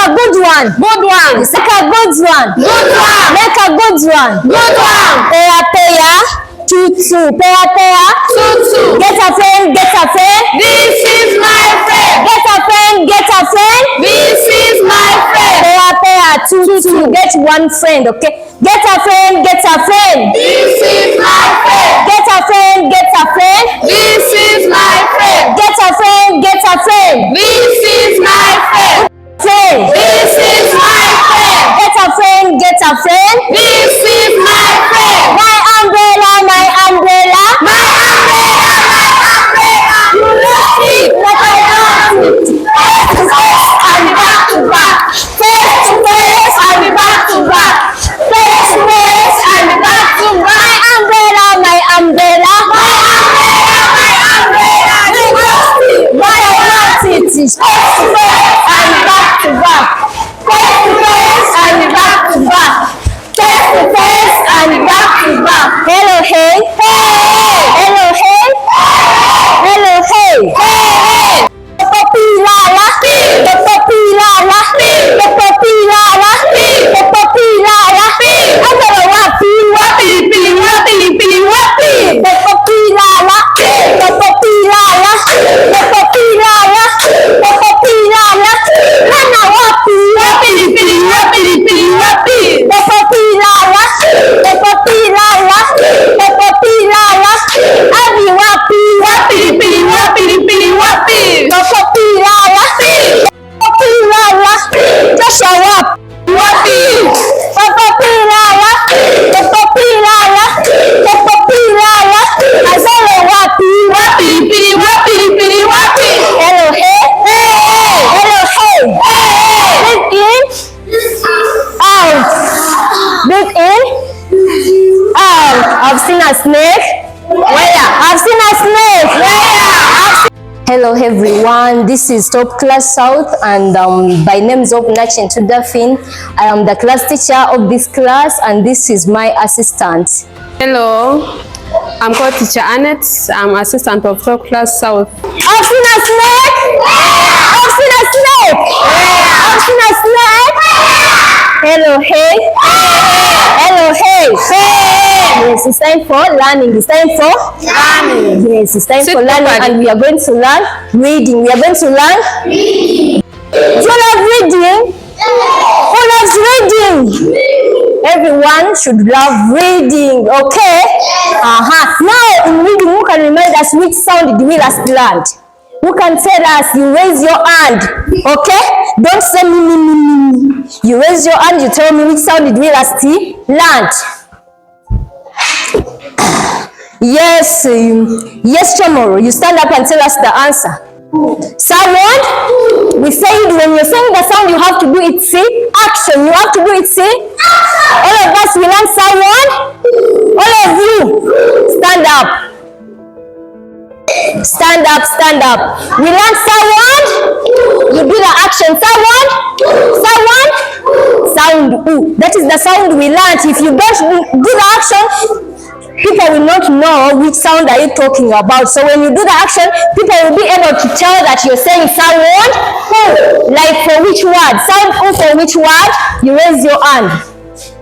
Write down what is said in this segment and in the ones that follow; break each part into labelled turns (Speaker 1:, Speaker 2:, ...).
Speaker 1: a good one.
Speaker 2: Good one.
Speaker 1: Make a good one.
Speaker 2: Good one.
Speaker 1: Make a good one.
Speaker 2: Good one.
Speaker 1: Peya. Tutu. Peya.
Speaker 2: Tutu.
Speaker 1: Get a friend. Get a friend.
Speaker 2: This is my friend.
Speaker 1: Get a friend. Get a friend.
Speaker 2: This is my friend.
Speaker 1: Peya. Tutu. Get one friend. Okay. Get a friend. Get a friend.
Speaker 2: This is my friend.
Speaker 1: Get a friend. Get a friend.
Speaker 2: This is my friend.
Speaker 1: Get a friend. Get a friend.
Speaker 2: This is my friend.
Speaker 1: Friend.
Speaker 2: This is my friend.
Speaker 1: Get a friend. Get a friend.
Speaker 2: This is my friend.
Speaker 1: My umbrella. My umbrella.
Speaker 2: My umbrella. My umbrella. You lost it, but I lost it. Face to face, I'll be back to back. Face to face, I'll be back to back. Face to face, I'll be back to back.
Speaker 1: My umbrella. My umbrella.
Speaker 2: My umbrella. My umbrella. You lost it, but I lost it.
Speaker 1: Face
Speaker 2: to face, I'll be back to back. Face to face, I'll be back to back. Face to face, I'll be back to back.
Speaker 1: Hello, hey.
Speaker 2: Hey!
Speaker 1: Hello, hey. Hello, hey.
Speaker 2: Hey!
Speaker 1: Popilala. Popilala. Popilala. Popilala. Agora wapi.
Speaker 2: Pili, wapi?
Speaker 1: Popilala. Popilala. Popilala. Popilala. Nana wapi.
Speaker 2: Pili, wapi?
Speaker 1: Popilala. Popilala. Popilala. Abi wapi.
Speaker 2: Pili, wapi?
Speaker 1: Popilala. Popilala. Joshua wapi.
Speaker 2: Wapi?
Speaker 1: Popilala. Popilala. Popilala. Azole wapi.
Speaker 2: Pili, wapi?
Speaker 1: Hello, hey. Hello, hey. Breathe in. Out. Breathe in. Out. I've seen a snake.
Speaker 2: Where?
Speaker 1: I've seen a snake.
Speaker 2: Where?
Speaker 1: Hello everyone, this is Top Class South and by names of Nachin Tudafin. I am the class teacher of this class and this is my assistant.
Speaker 2: Hello, I'm called Teacher Annette. I'm assistant of Top Class South.
Speaker 1: I've seen a snake! I've seen a snake! I've seen a snake! Hello, hey! Hello, hey! Yes, it's time for learning. It's time for
Speaker 2: Learning.
Speaker 1: Yes, it's time
Speaker 2: Sit
Speaker 1: for learning
Speaker 2: properly.
Speaker 1: and we are going to learn reading. We are going to learn reading. Do you love reading? Who loves reading? Everyone should love reading, okay? Now in reading, who can remind us which sound did we last learn? Who can tell us? You raise your hand, okay? Don't say me. You raise your hand, you tell me which sound did we last learn. Yes, Chamorro, you stand up and tell us the answer. Sound? We said when you're saying the sound, you have to do it, see? Action, you have to do it, see? All of us, we learn sound. All of you, stand up. Stand up. We learn sound. You do the action. Sound. Ooh, that is the sound we learned. If you don't do the action, people will not know which sound are you talking about. So when you do the action, people will be able to tell that you're saying sound. Like for which word? Sound for which word? You raise your hand.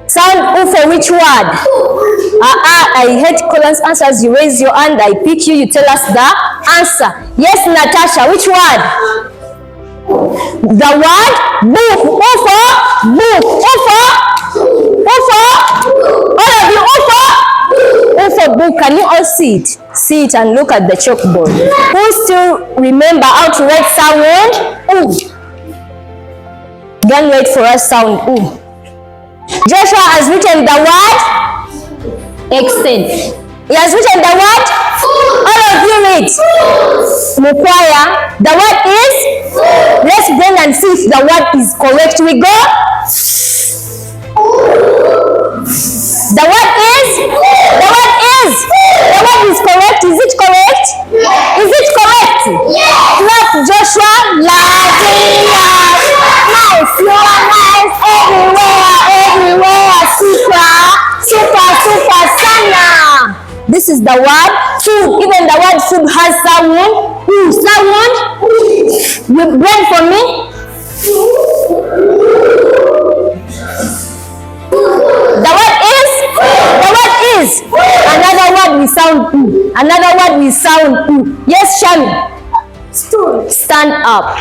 Speaker 1: Sound for which word? I hate Colin's answers. You raise your hand, I pick you, you tell us the answer. Yes, Natasha, which word? The word book. Book. All of you, for book. Can you all see it? See it and look at the chalkboard. Who still remember how to write sound? Ooh. Can write for us sound. Ooh. Joshua has written the word extend. He has written the word. All of you read. Mukwaya. The word is. Let's bring and see if the word is correct. We go. The word is. The word is correct. Is it correct? Is it correct? Clap, Joshua. Latina. Nice. You are nice everywhere. Super sana. This is the word food. Even the word food has sound. Sound. You bring for me. Another word with sound U. Yes, Shami.
Speaker 2: Stool.
Speaker 1: Stand up.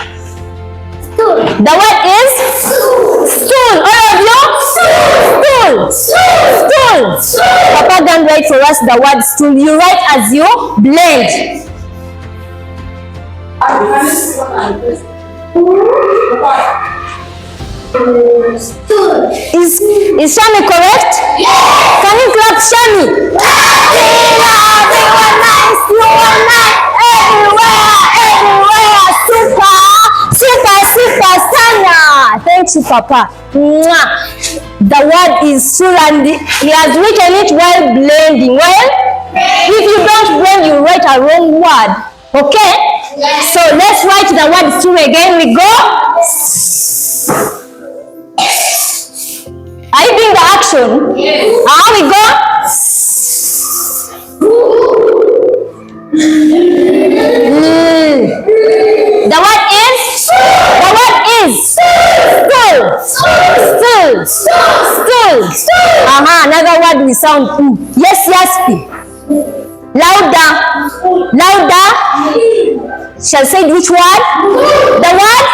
Speaker 2: Stool.
Speaker 1: The word is stool. All of you? Stool. Stool. Papa can write for us the word stool. You write as you blend.
Speaker 2: Stool.
Speaker 1: Is Shami correct?
Speaker 2: Yes.
Speaker 1: Can you clap Shami?
Speaker 2: Everyone nice, you are nice. Everywhere.
Speaker 1: Super sana. Thank you, Papa. Mwah. The word is stool and he has written it while blending. Well, if you don't blend, you write a wrong word. Okay?
Speaker 2: Yes.
Speaker 1: So let's write the word stool again. We go. Are you doing the action?
Speaker 2: Yes.
Speaker 1: We go. The word is stool. Another word with sound U. Yes, Yaspi. Louder. Shall say which word? The word.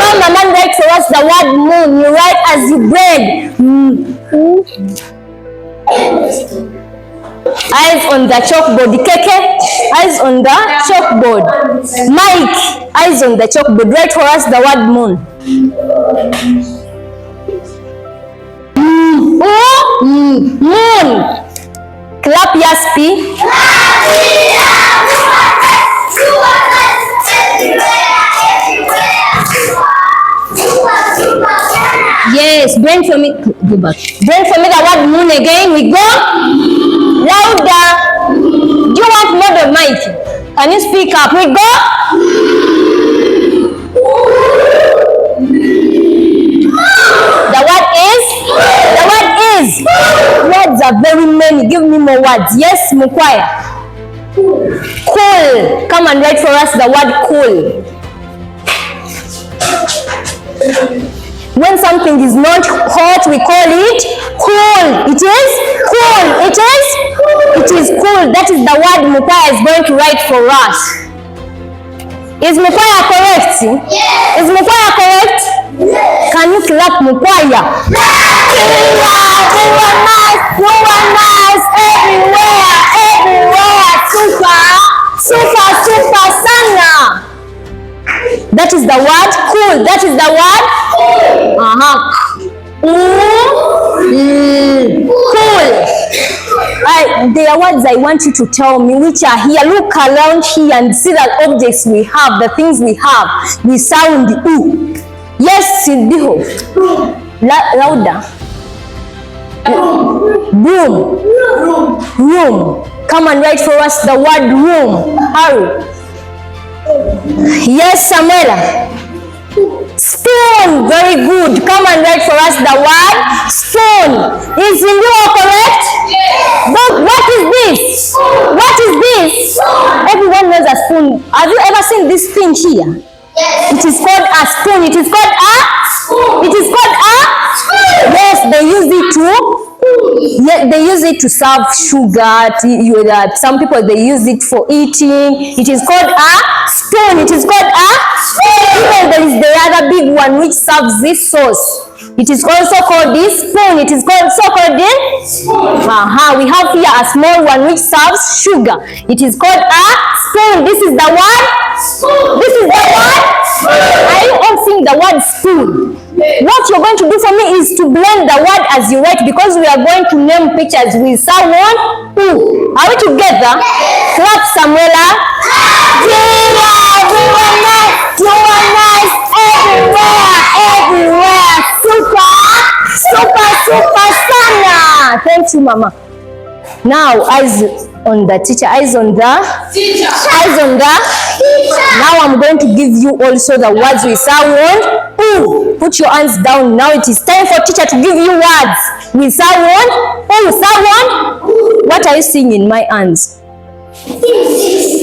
Speaker 1: Come, Mama, write for us the word moon. You write as you blend. Eyes on the chalkboard. Keke, eyes on the chalkboard. Mike, eyes on the chalkboard. Write for us the word moon. Moon. Clap, Yaspi. Yes, blend for me. Go back. Blend for me the word moon again. We go. Louder. Do you want more than mic? Can you speak up? We go. The word is. Words are very many. Give me more words. Yes, Mukwaya. Cool. Come and write for us the word cool. When something is not hot, we call it cool. It is cool. That is the word Mukwaya is going to write for us. Is Mukwaya correct?
Speaker 2: Yes.
Speaker 1: Is Mukwaya correct?
Speaker 2: Yes.
Speaker 1: Can you clap Mukwaya?
Speaker 2: You are nice. Everywhere.
Speaker 1: Super sana. That is the word cool. That is the word cool. There are words I want you to tell me which are here. Look around here and see the objects we have, the things we have. We sound U. Yes, Sidiho. Louder. Room. Come and write for us the word room. Hurry. Yes, Samuela. Spoon. Very good. Come and write for us the word spoon. Is Indua correct?
Speaker 2: Yes.
Speaker 1: But what is this? What is this? Everyone knows a spoon. Have you ever seen this thing here?
Speaker 2: Yes.
Speaker 1: It is called a spoon. It is called a spoon. It is called a spoon. Yes, they use it to. Yeah, they use it to serve sugar. Some people they use it for eating. It is called a spoon. It is called a spoon. Even there is the other big one which serves this sauce. It is also called this spoon. It is also called this spoon. We have here a small one which serves sugar. It is called a spoon. This is the word spoon. This is the word spoon. Are you all seeing the word spoon? What you're going to do for me is to blend the word as you write, because we are going to name pictures with someone who. Are we together? Yes. Clap, Samuela. You are nice. Everywhere. Super sana. Thank you, Mama. Now, eyes on the teacher, eyes on the teacher, eyes on the teacher. Now I'm going to give you also the words with sound. Put your hands down. Now it is time for teacher to give you words with sound. Sound. What are you seeing in my hands?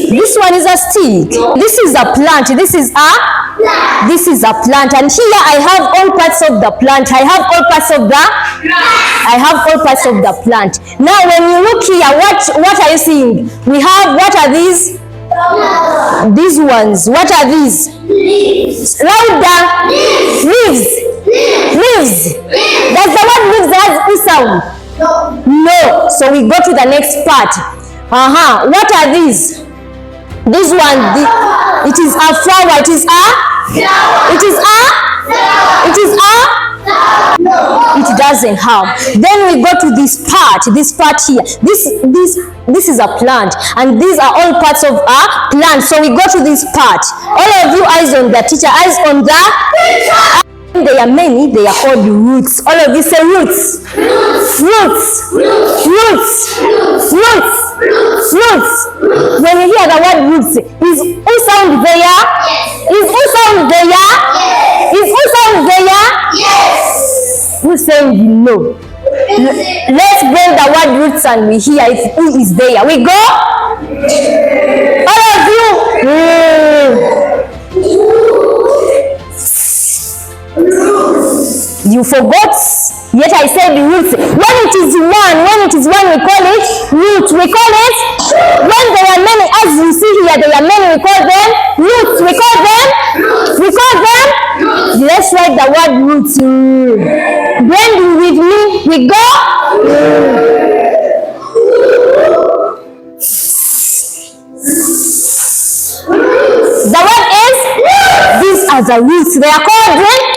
Speaker 1: This one is a stick. This is a plant. This is a plant. And here I have all parts of the plant. I have all parts of the plant. Now when you look here, what are you seeing? We have, what are these? These ones. What are these? Leaves. Louder. Leaves. Leaves. Does the word leaves have a sound? No. So we go to the next part. What are these? This one, it is a flower. It is a flower. It is a flower. It is a no. It doesn't have. Then we go to this part here. This is a plant, and these are all parts of a plant. So we go to this part. All of you, eyes on the teacher, eyes on the teacher. There are many, they are called roots. All of you say roots. Roots. Roots. Roots. Roots. Roots. When you hear the word roots, is who sound there? Yes. Is who sound there? Yes. Is who sound there? Yes. Who saying no? Let's bring the word roots and we hear if who is there. We go. All of you. You forgot, yet I said roots. When it is one, we call it roots. We call it, when there are many, as you see here, there are many, we call them roots. We call them roots. Let's write the word roots. Blend with me, we go. The word is, these are the roots. They are called roots.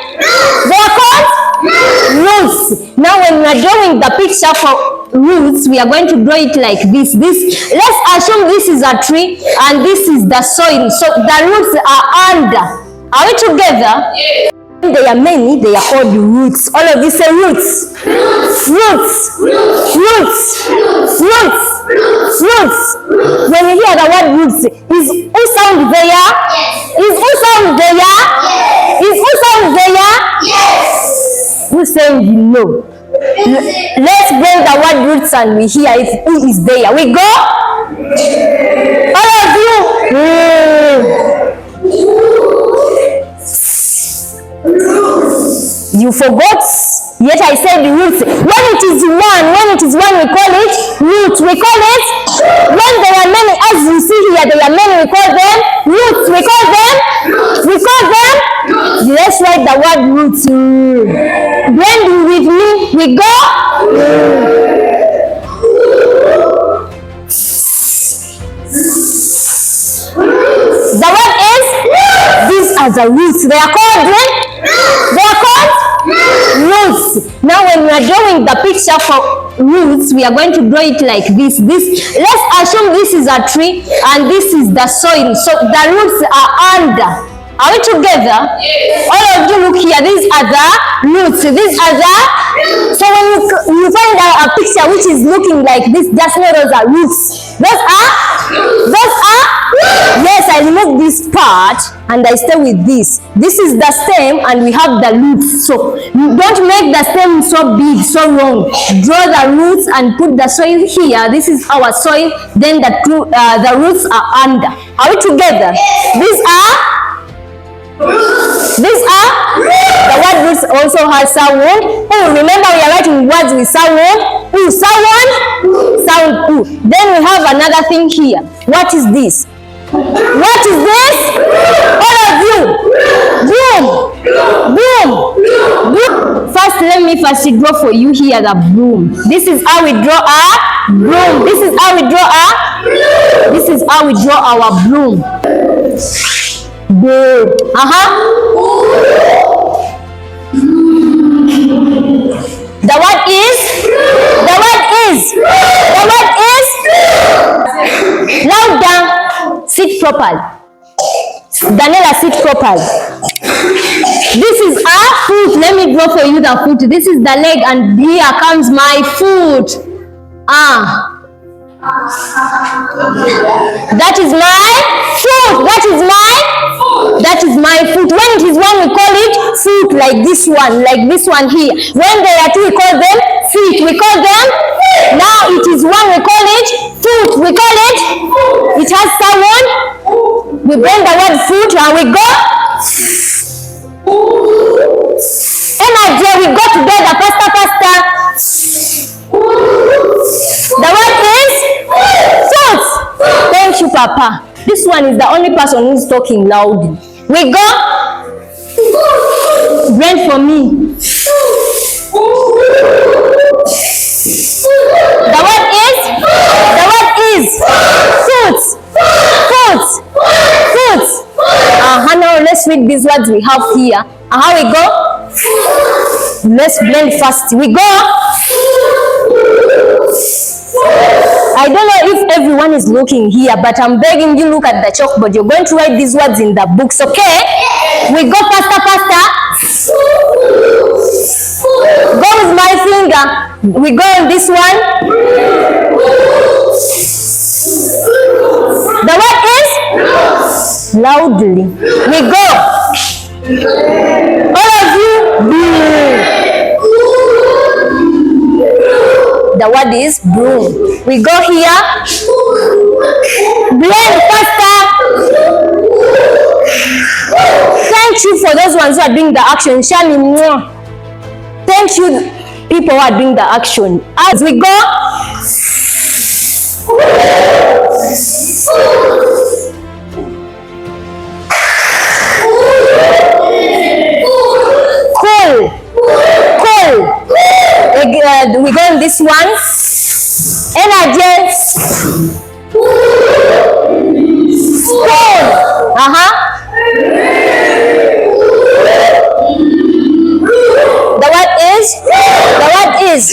Speaker 1: Now when we are drawing the picture for roots, we are going to draw it like this. Let's assume this is a tree and this is the soil. So the roots are under. Are we together? Yes. There are many, they are called roots. All of you say roots. Roots. Roots. Roots. Roots. Roots. Roots. When you hear the word roots, is who sound there? Yes. Is who sound there? Yes. Is who sound there? Yes. Who saying no? Let's bring the word roots and we hear if who is there. We go. All of you. You forgot, yet I said roots. When it is one, we call it roots. We call it, when there are many, as you see here, there are many, we call them roots. We call them roots. Let's write the word roots. Blend with me, we go. The word is, these are the roots. They are called roots. Now when we are drawing the picture for roots, we are going to draw it like this. Let's assume this is a tree and this is the soil. So the roots are under. Are we together? Yes. All of you look here. These are the roots. These are the roots. So when you find a picture which is looking like this, just know those are roots. Those are roots. Yes, I remove this part and I stay with this. This is the stem and we have the roots. So don't make the stem so big, so long. Draw the roots and put the soil here. This is our soil. Then the roots are under. Are we together? Yes. These are roots. These are roots. The word roots also has sound. Oh, remember we are writing words with sound. Ooh, sound. Ooh. Then we have another thing here. What is this? What is this? All of you. Broom. First, let me draw for you here the broom. This is how we draw a broom. This is how we draw our broom. Broom. The word is loud down. Sit properly. Daniela, sit properly. This is our foot. Let me draw for you the foot. This is the leg and here comes my foot. That is my foot. That is my foot. When it is one, we call it foot, like this one here. When there are two, we call them feet. Now it is one, we call it foot. Foot, we call it. It has sound. We bend the word foot and we go. Energy, we go together, faster. The word is foot. Thank you, Papa. This one is the only person who's talking loudly. We go. Brain for me. The word is foot. Now let's read these words we have here. How we go? Let's blend fast. We go. I don't know if everyone is looking here, but I'm begging you, look at the chalkboard. You're going to write these words in the books, okay? We go faster. Go with my finger. We go on this one. The word is loudly. We go. All of you. The word is broom. We go here. Blend faster. Thank you for those ones who are doing the action. Shami. Thank you, people who are doing the action. As we go. Cool. We go on this one. Energy. Spoon. The word is.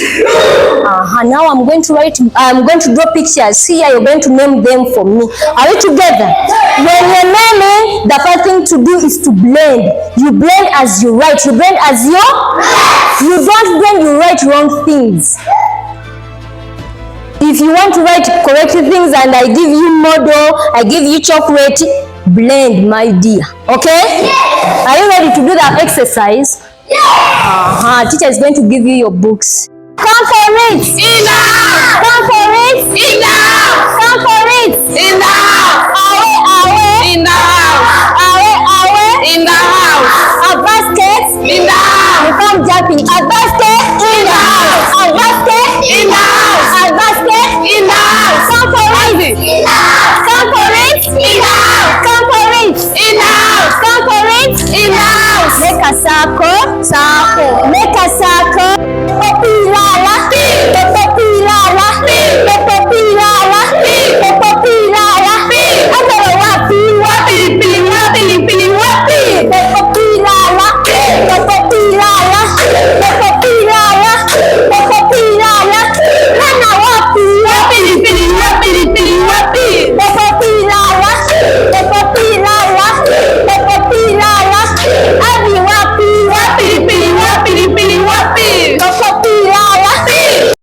Speaker 1: Now I'm going to draw pictures here. You're going to name them for me. Are we together? When you're naming, the first thing to do is to blend. You blend as you write. You blend as you don't blend, you write wrong things. If you want to write correct things and I give you model, I give you chocolate, blend, my dear. Okay? Yeah. Are you ready to do that exercise? Yeah. Teacher is going to give you your books. Come for it. Enough. Come for it. Enough. Come for it. Enough. Away. In the house. Away. In the house. A basket. In the house. You come jumping. A basket. In the house. A basket. In the house. A basket. In the house. Come for it. Enough. Come for it. Enough. Come for it. Enough. Come for it. Enough. Make a circle. Make a circle.